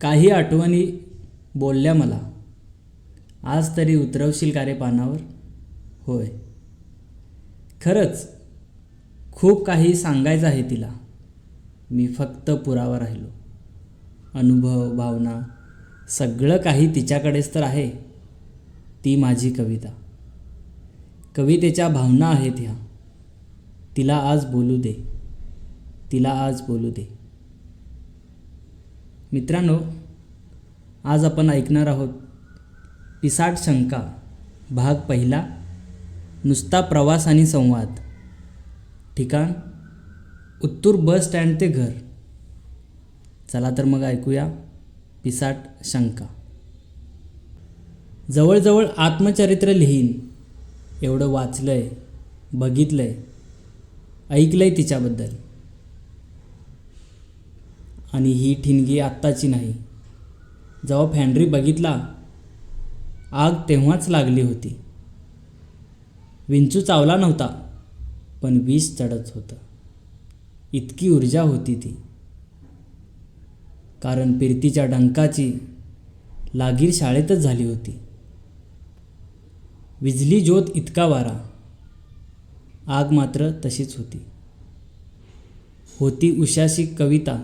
काही आठवणी बोलल्या मला. आज तरी उतरवशील का रे पानावर? होय, खरंच खूप काही सांगायचं आहे तिला. मी फक्त पुरावा राहिलो. अनुभव, भावना सगळं काही तिच्याकडेच तर आहे. ती माझी कविता. कवितेच्या भावना आहेत ह्या. तिला आज बोलू दे. तिला आज बोलू दे. मित्रांनो, आज आपण ऐकणार आहोत पिसाट शंका भाग पहिला. नुसता प्रवास आणि संवाद. ठिकाण उत्तूर बस स्टँड ते घर. चला तर मग ऐकूया पिसाट शंका. जवळजवळ आत्मचरित्र लिहीन एवढं वाचलंय, बघितलंय, ऐकलंय तिच्याबद्दल. आणि ही ठिणगी आत्ताची नाही. जेव्हा फॅन्ड्री बघितला, आग तेव्हाच लागली होती. विंचू चावला नव्हता, पण विष चढत होतं. इतकी ऊर्जा होती ती. कारण फिरतीच्या डंकाची लागीर शाळेतच झाली होती. विजली ज्योत इतका वारा. आग मात्र तशीच होती. होती उशाशी कविता.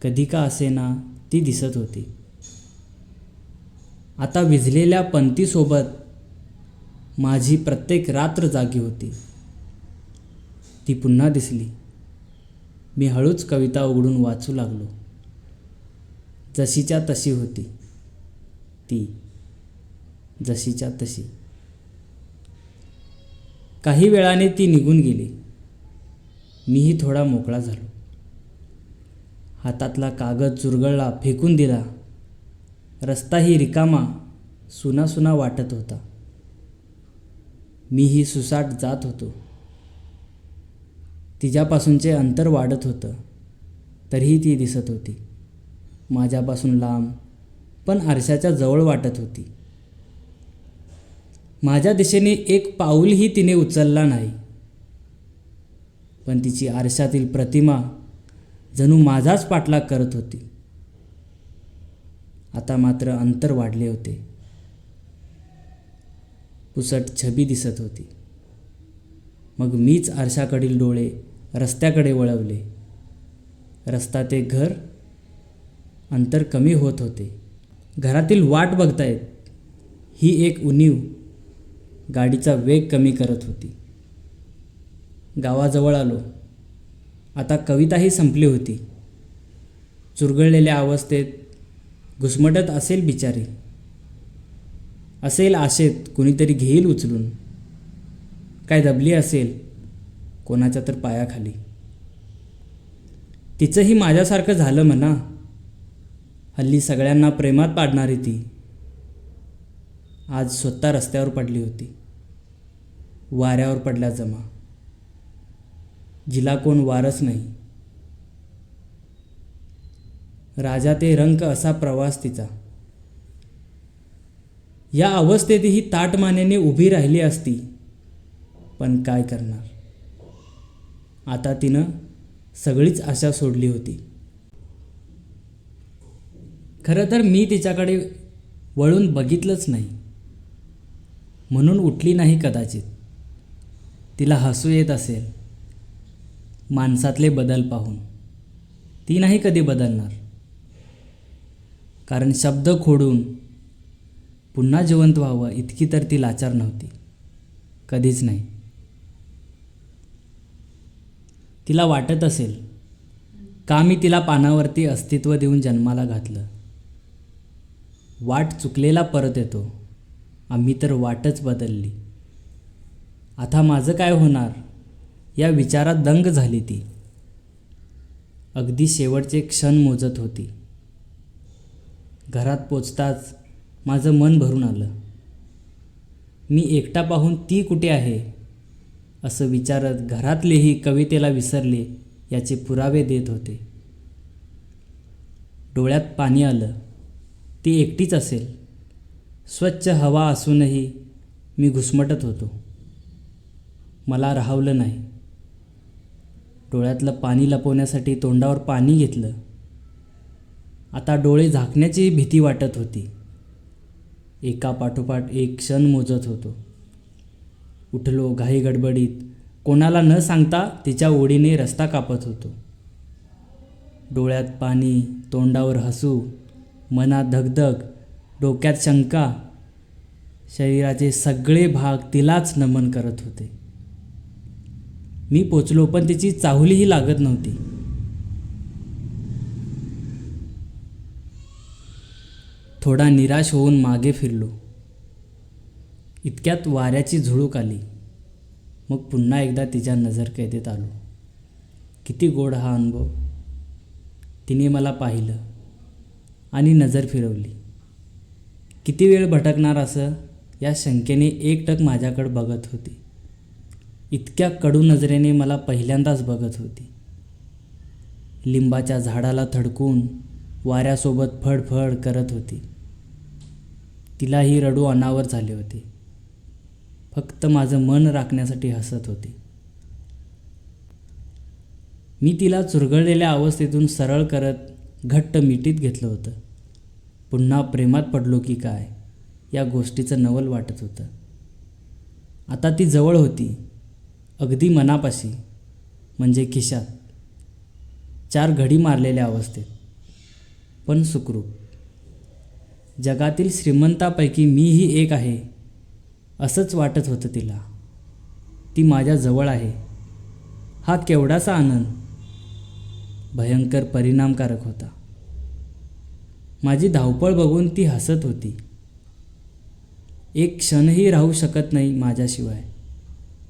कधी का असेना ती दिसत होती. आता विझलेल्या पंथीसोबत माझी प्रत्येक रात्र जागी होती. ती पुन्हा दिसली. मी हळूच कविता उघडून वाचू लागलो. जशीच्या तशी होती ती, जशीच्या तशी. काही वेळाने ती निघून गेली. मीही थोडा मोकळा झालो. हातातला कागद चुरगळला, फेकून दिला. रस्ताही रिकामा, सुना वाटत होता. मीही सुसाट जात होतो. तिच्यापासूनचे अंतर वाढत होतं, तरीही ती दिसत होती. माझ्यापासून लांब, पण आरशाच्या जवळ वाटत होती. माझ्या दिशेने एक पाऊलही तिने उचलला नाही, पण तिची आरशातील प्रतिमा जणू माझाच पाठलाग करत होती. आता मात्र अंतर वाढले होते. पुसट छबी दिसत होती. मग मीच आरशाकडील डोळे रस्त्याकडे वळवले. रस्ता ते घर, अंतर कमी होत होते. घरातील वाट बघतायत ही एक उणीव गाडीचा वेग कमी करत होती. गावाजवळ आलो. आता कविताही संपली होती. चुरगळलेल्या अवस्थेत घुसमटत असेल बिचारी. असेल आशेत कुणीतरी घेईल उचलून. काय दबली असेल कोणाच्या तर पायाखाली. तिचंही माझ्यासारखं झालं म्हणा. हल्ली सगळ्यांना प्रेमात पाडणारी ती आज स्वतः रस्त्यावर पडली होती. वाऱ्यावर पडल्या जमा. जिला कोण वारस नाही. राजा ते रंक असा प्रवास तिचा. या अवस्थेतही ताटमानेने उभी राहिली असती, पण काय करणार. आता तिनं सगळीच आशा सोडली होती. खरं तर मी तिच्याकडे वळून बघितलंच नाही, म्हणून उठली नाही कदाचित. तिला हसू येत असेल माणसातले बदल पाहून. ती नाही कधी बदलणार. कारण शब्द खोडून पुन्हा जिवंत व्हावं इतकी तर ती लाचार नव्हती. कधीच नाही. तिला वाटत असेल का मी तिला पानावरती अस्तित्व देऊन जन्माला घातलं. वाट चुकलेला परत येतो. आम्ही तर वाटच बदलली. आता माझं काय होणार या विचारात दंग झाली ती. अगदी शेवटचे क्षण मोजत होती. घरात पोचताच माझं मन भरून आलं. मी एकटा पाहून ती कुठे आहे असं विचारत घरातलेही कवितेला विसरले याचे पुरावे देत होते. डोळ्यात पाणी आलं. ती एकटीच असेल. स्वच्छ हवा असूनही मी घुसमटत होतो. मला राहवलं नाही. डोळ्यातलं पाणी लपवण्यासाठी तोंडावर पाणी घेतलं. आता डोळे झाकण्याची भीती वाटत होती. एका पाठोपाठ एक क्षण मोजत होतो. उठलो घाई गडबडीत, कोणाला न सांगता तिच्या ओढीने रस्ता कापत होतो. डोळ्यात पाणी, तोंडावर हसू, मनात धगधग, डोक्यात शंका. शरीराचे सगळे भाग तिलाच नमन करत होते. मी पोचलो, पण तिची चाहुलीही लागत नव्हती. थोडा निराश होऊन मागे फिरलो. इतक्यात वाऱ्याची झुळूक आली. मग पुन्हा एकदा तिच्या नजरकैदेत आलो. किती गोड हा अनुभव. तिने मला पाहिलं आणि नजर फिरवली. किती वेळ भटकणार असं या शंकेने एकटक माझ्याकडे बघत होती. इतक्या कडू नजरेने मला पहिल्यांदाच बघत होती. लिंबाच्या झाडाला थडकून वाऱ्यासोबत फडफड करत होती. तिलाही रडू अनावर झाले होते. फक्त माझं मन राखण्यासाठी हसत होती. मी तिला चुरगळलेल्या अवस्थेतून सरळ करत घट्ट मिठीत घेतलं होतं. पुन्हा प्रेमात पडलो की काय या गोष्टीचं नवल वाटत होतं. आता ती जवळ होती, अगदी मनापाशी, म्हणजे खिशात. 4 घडी मारलेल्या अवस्थेत, पण सुखरूप. जगातील श्रीमंतापैकी मीही एक आहे असंच वाटत होतं तिला. ती माझ्या जवळ आहे हा केवढासा आनंद. भयंकर परिणामकारक होता. माझी धावपळ बघून ती हसत होती. एक क्षणही राहू शकत नाही माझ्याशिवाय.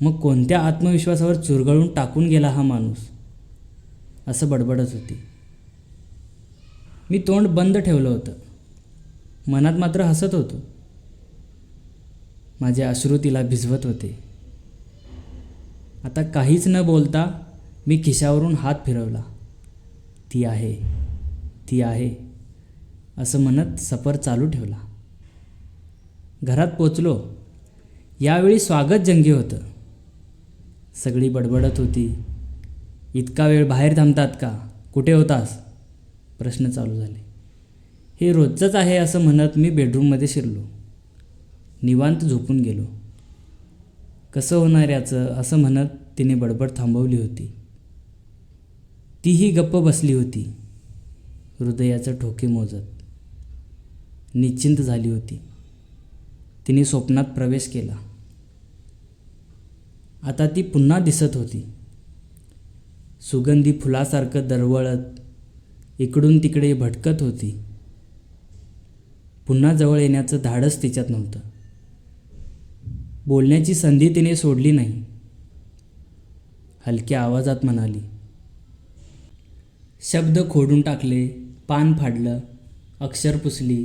मग कोणत्या आत्मविश्वासावर चुरगळून टाकून गेला हा माणूस, असं बडबडत होती. मी तोंड बंद ठेवलं होतं, मनात मात्र हसत होतो. माझे अश्रू तिला भिजवत होते. आता काहीच न बोलता मी खिशावरून हात फिरवला. ती आहे, ती आहे असं म्हणत सफर चालू ठेवला. घरात पोचलो. यावेळी स्वागत जंगी होतं. सगळी बडबडत होती. इतका वेळ बाहेर थांबतात का? कुठे होतास? प्रश्न चालू झाले. हे रोजचंच आहे असं म्हणत मी बेडरूममध्ये शिरलो. निवांत झोपून गेलो. कसं होणार याचं असं म्हणत तिने बडबड थांबवली होती. तीही गप्प बसली होती, हृदयाचं ठोके मोजत. निश्चिंत झाली होती. तिने स्वप्नात प्रवेश केला. आता ती पुन्हा दिसत होती. सुगंधी फुलासारखं दरवळत इकडून तिकडे भटकत होती. पुन्हा जवळ येण्याचं धाडस तिच्यात नव्हतं. बोलण्याची संधी तिने सोडली नाही. हलक्या आवाजात म्हणाली. शब्द खोडून टाकले, पान फाडलं, अक्षर पुसली.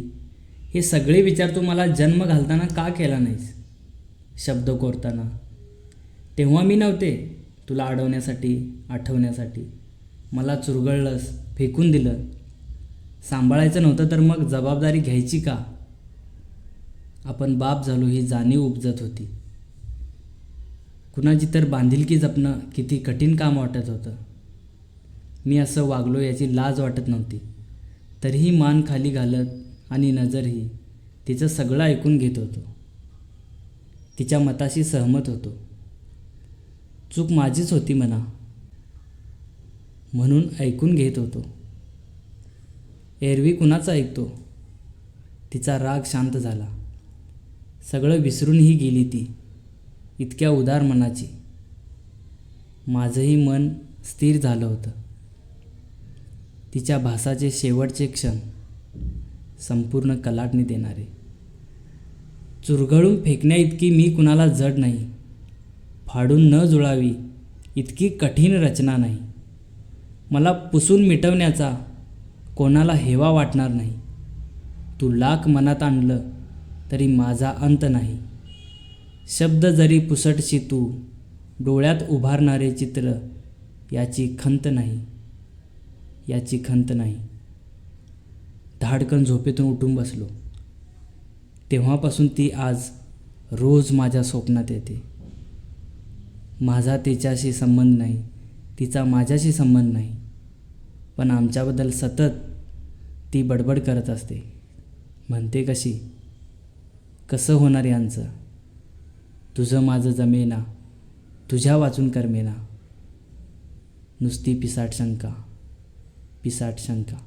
हे सगळे विचार तू मला जन्म घालताना का केला नाहीस? शब्द कोरताना तेव्हा मी नव्हते तुला अडवण्यासाठी, आठवण्यासाठी. मला चुरगळलंस, फेकून दिलं. सांभाळायचं नव्हतं तर मग जबाबदारी घ्यायची का? आपण बाप झालो ही जाणीव उपजत होती. कुणाची तर बांधिलकी जपणं किती कठीण काम वाटत होतं. मी असं वागलो याची लाज वाटत नव्हती. तरीही मान खाली घालत आणि नजरही तिचं सगळं ऐकून घेत होतो. तिच्या मताशी सहमत होतो. चूक माझीच होती म्हणा, म्हणून ऐकून घेत होतो. एरवी कुणाचं ऐकतो? तिचा राग शांत झाला. सगळं विसरूनही गेली ती, इतक्या उदार मनाची. माझंही मन स्थिर झालं होतं. तिच्या भासाचे शेवटचे क्षण संपूर्ण कलाटणी देणारे. चुरगळून फेकण्या इतकी मी कुणाला जड नाही. फाडून न जुळावी इतकी कठीण रचना नाही. मला पुसून मिटवण्याचा कोणाला हेवा वाटणार नाही. तू लाख मनात आणलं तरी माझा अंत नाही. शब्द जरी पुसटशी तू, डोळ्यात उभारणारे चित्र याची खंत नाही, याची खंत नाही. धाडकन झोपेतून उठून बसलो. तेव्हापासून ती आज रोज माझ्या स्वप्नात येते. माझा तिच्याशी संबंध नाही, तिचा माझ्याशी संबंध नाही, पण आमच्याबद्दल सतत ती बडबड करत असते. म्हणते कशी, कसं होणार यांचं, तुझं माझं जमेना, तुझ्या वाचून करमेना, नुसती पिसाट शंका, पिसाट शंका.